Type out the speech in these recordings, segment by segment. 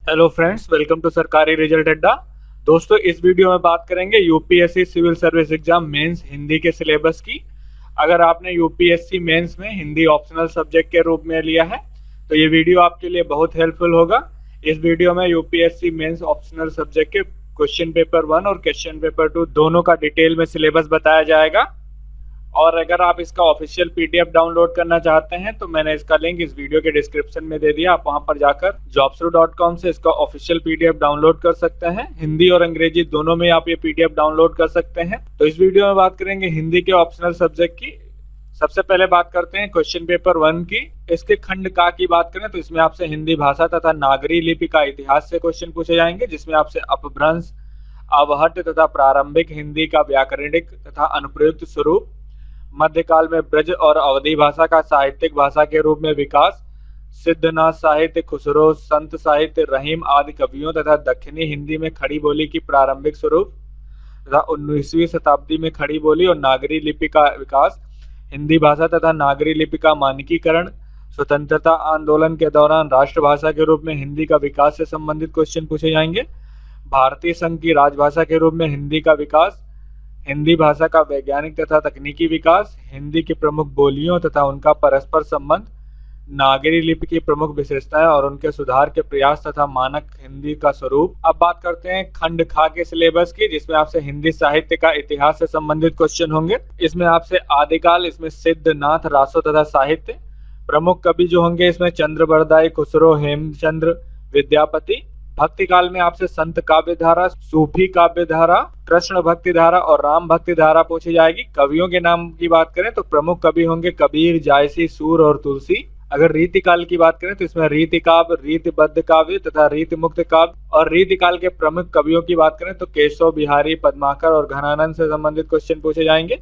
Hello friends, welcome to सरकारी result अड्डा। दोस्तों, इस वीडियो में बात करेंगे UPSC civil service exam mains Hindi के सिलेबस की। अगर आपने यूपीएससी मेंस में हिंदी ऑप्शनल सब्जेक्ट के रूप में लिया है तो ये वीडियो आपके लिए बहुत हेल्पफुल होगा। इस वीडियो में यूपीएससी मेंस ऑप्शनल सब्जेक्ट के क्वेश्चन पेपर 1 और क्वेश्चन पेपर 2 दोनों का डिटेल में सिलेबस बताया जाएगा। और अगर आप इसका ऑफिशियल पीडीएफ डाउनलोड करना चाहते हैं तो मैंने इसका लिंक इस वीडियो के डिस्क्रिप्शन में दे दिया। आप वहां पर जाकर jobsru.com से इसका ऑफिशियल पीडीएफ डाउनलोड कर सकते हैं। हिंदी और अंग्रेजी दोनों में आप ये पीडीएफ डाउनलोड कर सकते हैं। तो इस वीडियो में बात करेंगे हिंदी के ऑप्शनल सब्जेक्ट की। सबसे पहले बात करते हैं क्वेश्चन पेपर 1 की। इसके खंड का की बात करें तो इसमें आपसे हिंदी भाषा तथा नागरी लिपि का इतिहास से क्वेश्चन पूछे जाएंगे, जिसमें आपसे अपभ्रंश, अवहट्ट तथा प्रारंभिक हिंदी का व्याकरणिक तथा अनुप्रयुक्त स्वरूप, मध्यकाल में ब्रज और अवधी भाषा का साहित्यिक भाषा के रूप में विकास, सिद्धनाथ साहित्य, खुसरो, संत साहित्य, रहीम आदि कवियों तथा दक्षिणी हिंदी में खड़ी बोली की प्रारंभिक स्वरूप तथा 19वीं शताब्दी में खड़ी बोली और नागरी लिपि का विकास, हिंदी भाषा तथा नागरी लिपि का मानकीकरण, स्वतंत्रता आंदोलन के दौरान राष्ट्रभाषा के रूप में हिंदी का विकास से संबंधित क्वेश्चन पूछे जाएंगे, भारतीय संघ की राजभाषा के रूप में हिंदी का विकास, हिंदी भाषा का वैज्ञानिक तथा तकनीकी विकास, हिंदी की प्रमुख बोलियों तथा उनका परस्पर संबंध, नागरी लिपि की प्रमुख विशेषताएं और उनके सुधार के प्रयास तथा मानक हिंदी का स्वरूप। अब बात करते हैं खंड खा के सिलेबस की, जिसमें आपसे हिंदी साहित्य का इतिहास से संबंधित क्वेश्चन होंगे। इसमें आपसे आदिकाल, इसमें सिद्धनाथ, रासो तथा साहित्य, प्रमुख कवि जो होंगे इसमें चंद्रबरदाई, खुसरो, हेमचंद्र, विद्यापति। भक्ति काल में आपसे संत काव्य धारा, सूफी काव्य धारा, कृष्ण भक्ति धारा और राम भक्ति धारा पूछी जाएगी। कवियों के नाम की बात करें तो प्रमुख कवि होंगे कबीर, जायसी, सूर और तुलसी। अगर रीति काल की बात करें तो इसमें रीति काव्य, रीतिबद्ध काव्य तथा रीति मुक्त काव्य। और रीति काल के प्रमुख कवियों की बात करें तो केशव बिहारी, पद्माकर और घनानंद से संबंधित क्वेश्चन पूछे जाएंगे।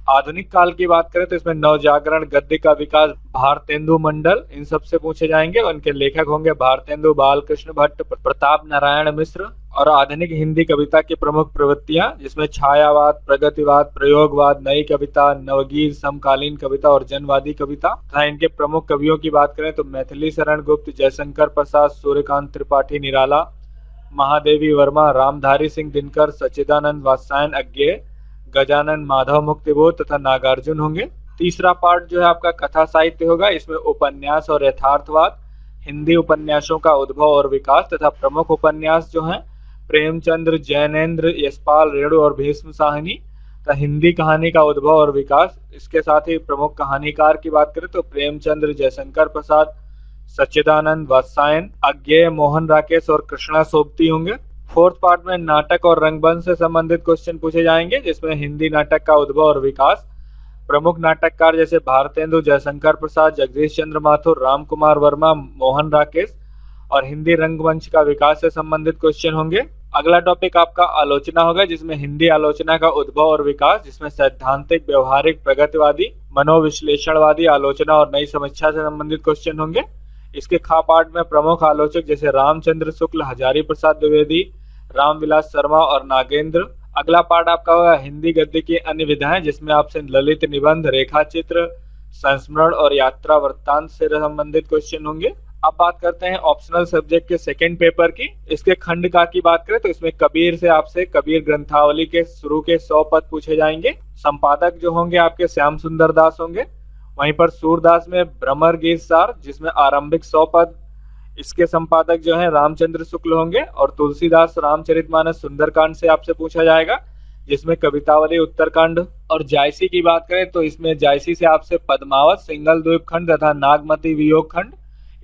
आधुनिक काल की बात करें तो इसमें नवजागरण, गद्य का विकास, भारतेंदु मंडल, इन सब से पूछे जाएंगे। उनके लेखक होंगे भारतेंदु, बालकृष्ण भट्ट, प्रताप नारायण मिश्र। और आधुनिक हिंदी कविता की प्रमुख प्रवृत्तियां, जिसमें छायावाद, प्रगतिवाद, प्रयोगवाद, नई कविता, नवगीत, समकालीन कविता और जनवादी कविता। तथा इनके प्रमुख कवियों की बात करें तो मैथिली शरण गुप्त, जयशंकर प्रसाद, सूर्यकांत त्रिपाठी निराला, महादेवी वर्मा, रामधारी सिंह दिनकर, सच्चिदानंद वात्स्यायन अज्ञेय, गजानन माधव मुक्तिबोध तथा नागार्जुन होंगे। तीसरा पार्ट जो है आपका कथा साहित्य होगा। इसमें उपन्यास और यथार्थवाद, हिंदी उपन्यासों का उद्भव और विकास तथा प्रमुख उपन्यास जो हैं प्रेमचंद्र, जैनेन्द्र, यशपाल, रेणु और भीष्म साहनी तथा हिंदी कहानी का उद्भव और विकास। इसके साथ ही प्रमुख कहानीकार की बात करें तो प्रेमचंद्र, जयशंकर प्रसाद, सच्चिदानंद वात्स्यायन, अज्ञेय, मोहन राकेश और कृष्णा सोबती होंगे। फोर्थ पार्ट में नाटक और रंगमंच से संबंधित क्वेश्चन पूछे जाएंगे, जिसमें हिंदी नाटक का उद्भव और विकास, प्रमुख नाटककार जैसे भारतेंदु, जयशंकर प्रसाद, जगदीश चंद्र माथुर, राम कुमार वर्मा, मोहन राकेश। और हिंदी रंगमंच का विकास से संबंधित क्वेश्चन होंगे। अगला टॉपिक आपका आलोचना होगा, जिसमें हिंदी आलोचना का उद्भव और विकास, जिसमें सैद्धांतिक, व्यवहारिक, प्रगतिवादी, मनोविश्लेषणवादी आलोचना और नई समीक्षा से संबंधित क्वेश्चन होंगे। इसके खा पार्ट में प्रमुख आलोचक जैसे रामचंद्र शुक्ल, हजारी प्रसाद द्विवेदी, रामविलास शर्मा और नागेंद्र। अगला पार्ट आपका होगा हिंदी गद्य की अन्य विधाएं, जिसमें आपसे ललित निबंध, रेखा चित्र, संस्मरण और यात्रा वृत्तांत से संबंधित क्वेश्चन होंगे। अब बात करते हैं ऑप्शनल सब्जेक्ट के सेकंड पेपर की। इसके खंड का की बात करें तो इसमें कबीर से आपसे कबीर ग्रंथावली के शुरू के 100 पद पूछे जाएंगे। संपादक जो होंगे आपके श्याम सुंदर दास होंगे। वहीं पर सूरदास में भ्रमर गीत सार, जिसमें आरंभिक 100 पद, इसके संपादक जो हैं रामचंद्र शुक्ल होंगे। और तुलसीदास रामचरितमानस सुंदरकांड से आपसे पूछा जाएगा, जिसमें कवितावली उत्तरकांड। और जायसी की बात करें तो इसमें जायसी से आपसे पद्मावत, सिंगल द्वीप खंड तथा नागमती वियोग खंड,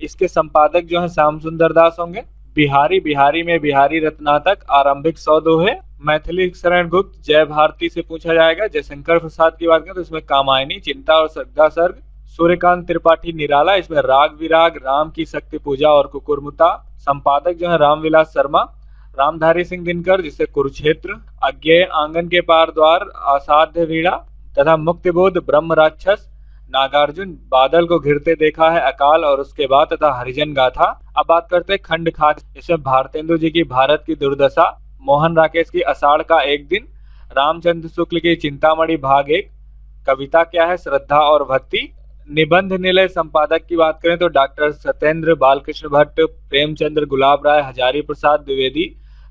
इसके संपादक जो हैं श्याम सुंदर दास होंगे। बिहारी में बिहारी रत्नातक, आरंभिक 100 दोहे। मैथिली शरण गुप्त, जय भारती से पूछा जाएगा। जयशंकर प्रसाद की बात करें तो इसमें कामायनी, चिंता और श्रद्धा सर्ग। सूर्यकांत त्रिपाठी निराला, इसमें राग विराग, राम की शक्ति पूजा और कुकुरमुता। संपादक जो है रामविलास शर्मा। रामधारी सिंह दिनकर, जिसे कुरुक्षेत्र, अज्ञेय, आंगन के पार द्वार, असाध्य वीणा तथा मुक्तिबोध, ब्रह्म राक्षस। नागार्जुन, बादल को घिरते देखा है अकाल और उसके बाद तथा हरिजन गाथा। अब बात करते हैं खंड खास। इसमें भारतेंदु जी की भारत की दुर्दशा, मोहन राकेश की आषाढ़ का एक दिन, रामचंद्र शुक्ल की चिंतामणि भाग 1, कविता क्या है, श्रद्धा और भक्ति, निबंध निलय संपादक की बात करें तो डॉक्टर सत्येंद्र बालकृष्ण भट्ट, प्रेमचंद्र गुलाब राय, हजारी प्रसाद द्विवेदी,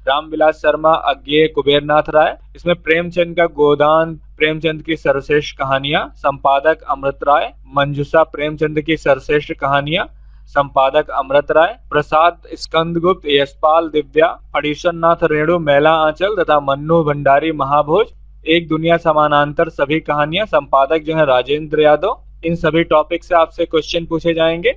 रामविलास शर्मा, अज्ञेय कुबेरनाथ राय। इसमें प्रेमचंद का गोदान, प्रेमचंद की सर्वश्रेष्ठ कहानियां, संपादक अमृत राय, मंजूषा प्रेमचंद की सर्वश्रेष्ठ कहानियां, संपादक अमृत राय, प्रसाद स्कंदगुप्त, यशपाल दिव्या, फणीश्वर नाथ रेणु, मैला आंचल तथा मन्नू भंडारी महाभोज, एक दुनिया समानांतर सभी कहानियां, संपादक जो है राजेंद्र यादव। इन सभी टॉपिक से आपसे क्वेश्चन पूछे जाएंगे।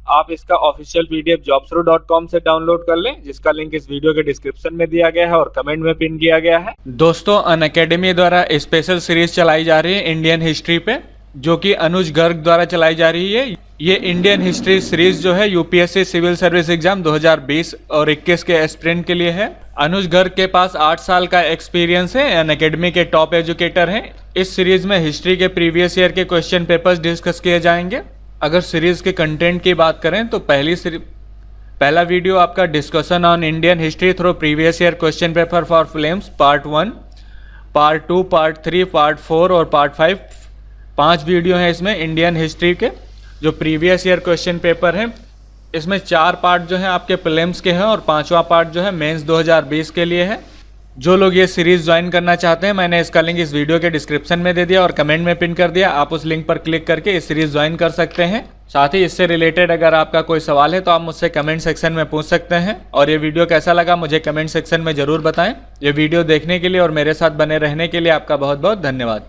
आप इसका ऑफिशियल पीडीएफ jobsro.com से डाउनलोड कर लें, जिसका लिंक इस वीडियो के डिस्क्रिप्शन में दिया गया है और कमेंट में पिन किया गया है। दोस्तों, अनअकैडमी द्वारा स्पेशल सीरीज चलाई जा रही है इंडियन हिस्ट्री पे, जो कि अनुज गर्ग द्वारा चलाई जा रही है। ये इंडियन हिस्ट्री सीरीज जो है यूपीएससी सिविल सर्विस एग्जाम 2020 और 21 के एस्पिरेंट के लिए है। अनुज गर्ग के पास 8 साल का एक्सपीरियंस है, अनअकैडमी के टॉप एजुकेटर हैं। इस सीरीज में हिस्ट्री के प्रीवियस ईयर के क्वेश्चन पेपर्स डिस्कस किए जाएंगे। अगर सीरीज के कंटेंट की बात करें तो पहला वीडियो आपका discussion on Indian history through previous year question paper for films part 1, part 2, part 3, part 4 और पार्ट 5। 5 वीडियो हैं इसमें इंडियन हिस्ट्री के जो प्रीवियस ईयर क्वेश्चन पेपर हैं। इसमें 4 पार्ट जो है आपके प्रीलिम्स के हैं और 5वां पार्ट जो है मेंस 2020 के लिए है। जो लोग ये सीरीज ज्वाइन करना चाहते हैं, मैंने इसका लिंक इस वीडियो के डिस्क्रिप्शन में दे दिया और कमेंट में पिन कर दिया। आप उस लिंक पर क्लिक करके इस सीरीज ज्वाइन कर सकते हैं। साथ ही इससे रिलेटेड अगर आपका कोई सवाल है तो आप मुझसे कमेंट सेक्शन में पूछ सकते हैं। और ये वीडियो कैसा लगा मुझे कमेंट सेक्शन में ज़रूर बताएं। ये वीडियो देखने के लिए और मेरे साथ बने रहने के लिए आपका बहुत बहुत धन्यवाद।